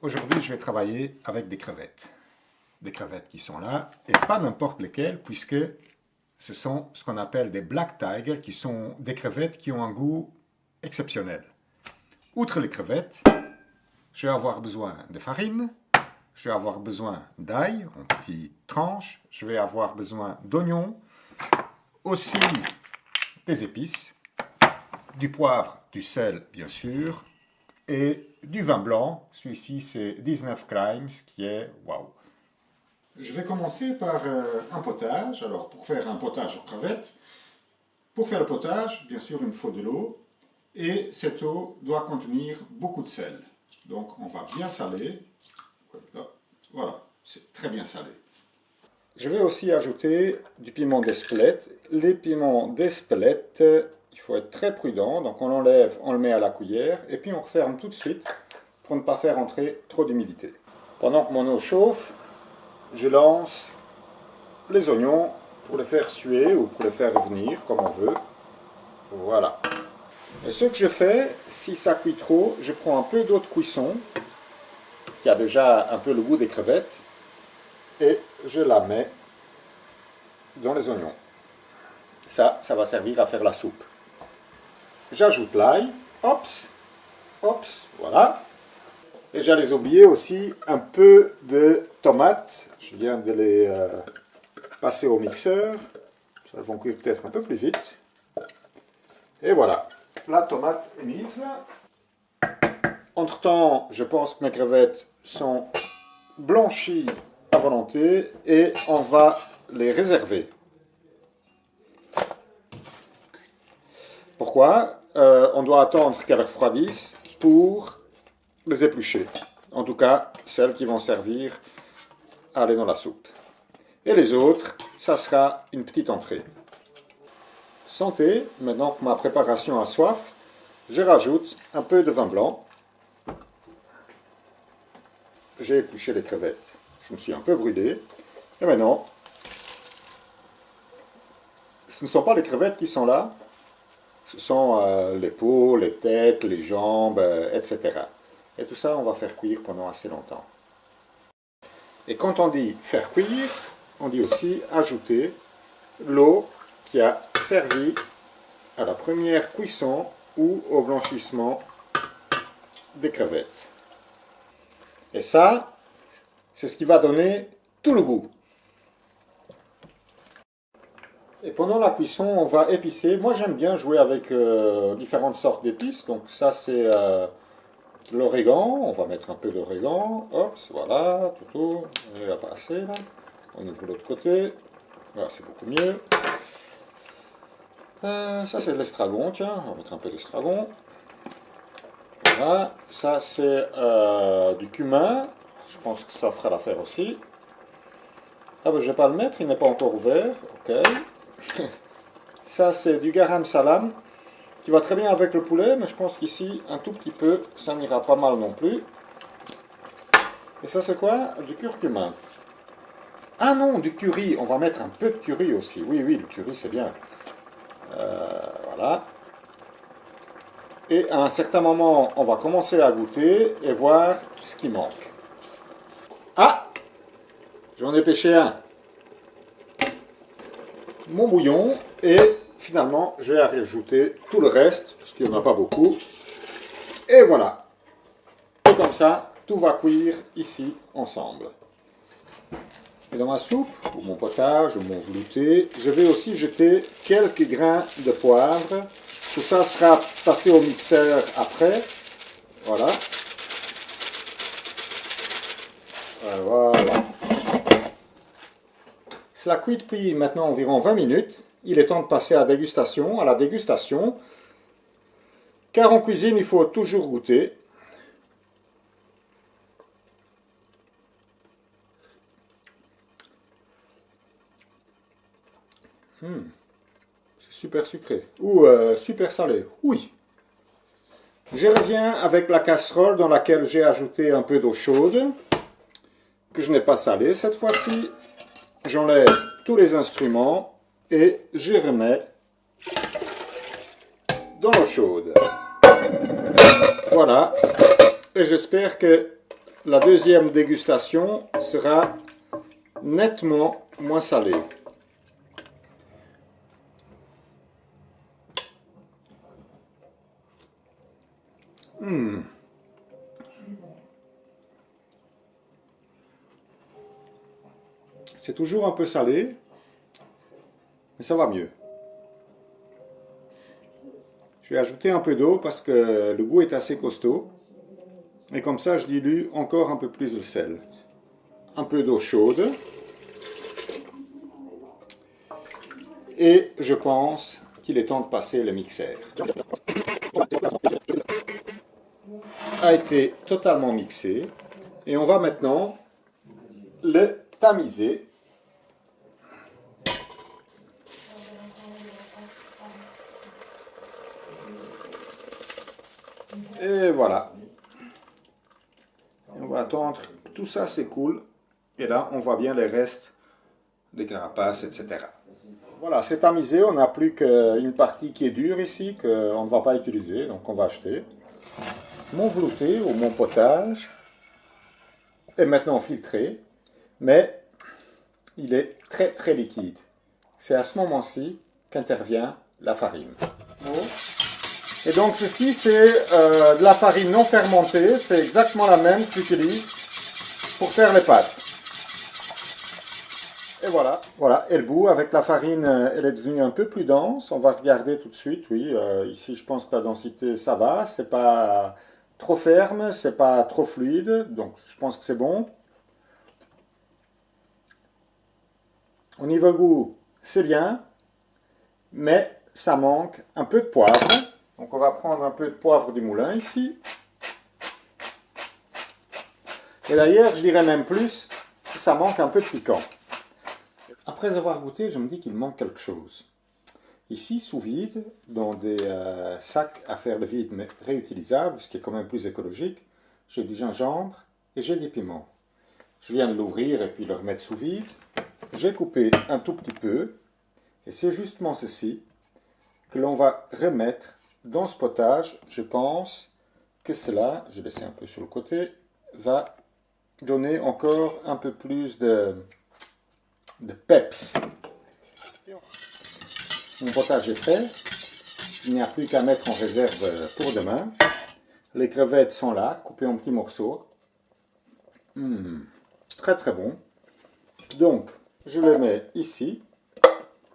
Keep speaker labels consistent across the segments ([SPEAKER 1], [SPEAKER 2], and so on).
[SPEAKER 1] Aujourd'hui, je vais travailler avec des crevettes. Des crevettes qui sont là, et pas n'importe lesquelles, puisque ce sont ce qu'on appelle des Black Tiger, qui sont des crevettes qui ont un goût exceptionnel. Outre les crevettes, je vais avoir besoin de farine, je vais avoir besoin d'ail en petites tranches, je vais avoir besoin d'oignons, aussi des épices, du poivre, du sel bien sûr, et du vin blanc. Celui-ci c'est 19 Crimes qui est waouh. Je vais commencer par un potage. Alors pour faire un potage aux crevettes, pour faire le potage, bien sûr il me faut de l'eau, et cette eau doit contenir beaucoup de sel. Donc on va bien saler. Voilà, c'est très bien salé. Je vais aussi ajouter du piment d'Espelette. Les piments d'Espelette, il faut être très prudent. Donc on l'enlève, on le met à la cuillère et puis on referme tout de suite pour ne pas faire entrer trop d'humidité. Pendant que mon eau chauffe, je lance les oignons pour les faire suer ou pour les faire revenir comme on veut. Voilà. Et ce que je fais, si ça cuit trop, je prends un peu d'eau de cuisson qui a déjà un peu le goût des crevettes et je la mets dans les oignons. Ça va servir à faire la soupe. J'ajoute l'ail, hops, hops, voilà. Et j'allais oublier aussi un peu de tomates. Je viens de les passer au mixeur. Ça va cuire peut-être un peu plus vite. Et voilà, la tomate est mise. Entre-temps, je pense que mes crevettes sont blanchies à volonté et on va les réserver. Pourquoi? On doit attendre qu'elles refroidissent pour les éplucher. En tout cas, celles qui vont servir à aller dans la soupe. Et les autres, ça sera une petite entrée. Santé, maintenant que ma préparation a soif, je rajoute un peu de vin blanc. J'ai épluché les crevettes. Je me suis un peu brûlé. Et maintenant, ce ne sont pas les crevettes qui sont là. Ce sont les peaux, les têtes, les jambes, etc. Et tout ça, on va faire cuire pendant assez longtemps. Et quand on dit faire cuire, on dit aussi ajouter l'eau qui a servi à la première cuisson ou au blanchissement des crevettes. Et ça, c'est ce qui va donner tout le goût. Et pendant la cuisson, on va épicer. Moi, j'aime bien jouer avec différentes sortes d'épices. Donc ça, c'est l'origan. On va mettre un peu d'origan. Hop, voilà, tout. Il va pas assez, là. On ouvre l'autre côté. Voilà, c'est beaucoup mieux. Ça, c'est de l'estragon, tiens. On va mettre un peu d'estragon. Voilà. Ça, c'est du cumin. Je pense que ça fera l'affaire aussi. Ah, ben, je ne vais pas le mettre. Il n'est pas encore ouvert. Ok. Ça, c'est du garam salam qui va très bien avec le poulet, mais je pense qu'ici, un tout petit peu, ça n'ira pas mal non plus. Et ça, c'est quoi? Du curcuma. Ah non, du curry. On va mettre un peu de curry aussi. Oui, le curry, c'est bien. Voilà. Et à un certain moment, on va commencer à goûter et voir ce qui manque. Ah! J'en ai pêché un. Mon bouillon, et finalement je vais rajouter tout le reste parce qu'il n'y en a pas beaucoup, et voilà, et comme ça tout va cuire ici ensemble. Et dans ma soupe ou mon potage ou mon velouté, je vais aussi jeter quelques grains de poivre. Tout ça sera passé au mixeur après. Voilà. Voilà. Cela cuit depuis maintenant environ 20 minutes. Il est temps de passer à la dégustation. Car en cuisine, il faut toujours goûter. C'est super sucré. Ou super salé. Oui. Je reviens avec la casserole dans laquelle j'ai ajouté un peu d'eau chaude, que je n'ai pas salée cette fois-ci. J'enlève tous les instruments et je remets dans l'eau chaude. Voilà. Et j'espère que la deuxième dégustation sera nettement moins salée. C'est toujours un peu salé, mais ça va mieux. Je vais ajouter un peu d'eau parce que le goût est assez costaud. Et comme ça, je dilue encore un peu plus le sel. Un peu d'eau chaude. Et je pense qu'il est temps de passer le mixeur. A été totalement mixé. Et on va maintenant le tamiser. Et voilà. On va attendre que tout ça s'écoule. Et là, on voit bien les restes des carapaces, etc. Voilà, c'est tamisé. On n'a plus qu'une partie qui est dure ici, qu'on ne va pas utiliser, donc on va acheter. Mon velouté ou mon potage est maintenant filtré, mais il est très très liquide. C'est à ce moment-ci qu'intervient la farine. Et donc ceci c'est de la farine non fermentée, c'est exactement la même que j'utilise pour faire les pâtes. Et voilà, voilà, et le bout avec la farine, elle est devenue un peu plus dense. On va regarder tout de suite, oui, ici je pense que la densité ça va, c'est pas trop ferme, c'est pas trop fluide, donc je pense que c'est bon. Au niveau goût, c'est bien, mais ça manque un peu de poivre. Donc on va prendre un peu de poivre du moulin ici. Et d'ailleurs, je dirais même plus, ça manque un peu de piquant. Après avoir goûté, je me dis qu'il manque quelque chose. Ici, sous vide, dans des sacs à faire le vide, mais réutilisables, ce qui est quand même plus écologique, j'ai du gingembre et j'ai des piments. Je viens de l'ouvrir et puis le remettre sous vide. J'ai coupé un tout petit peu, et c'est justement ceci que l'on va remettre dans ce potage. Je pense que cela, j'ai laissé un peu sur le côté, va donner encore un peu plus de peps. Mon potage est prêt, il n'y a plus qu'à mettre en réserve pour demain. Les crevettes sont là, coupées en petits morceaux. Très très bon. Donc, je les mets ici.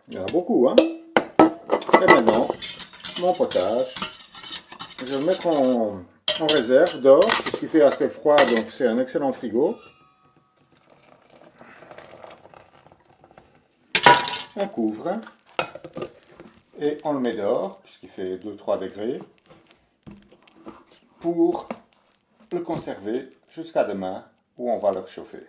[SPEAKER 1] Il y en a beaucoup, hein. Et maintenant, mon potage, je vais le mettre en réserve dehors, parce qu'il fait assez froid, donc c'est un excellent frigo. On couvre et on le met dehors, puisqu'il fait 2-3 degrés, pour le conserver jusqu'à demain, où on va le réchauffer.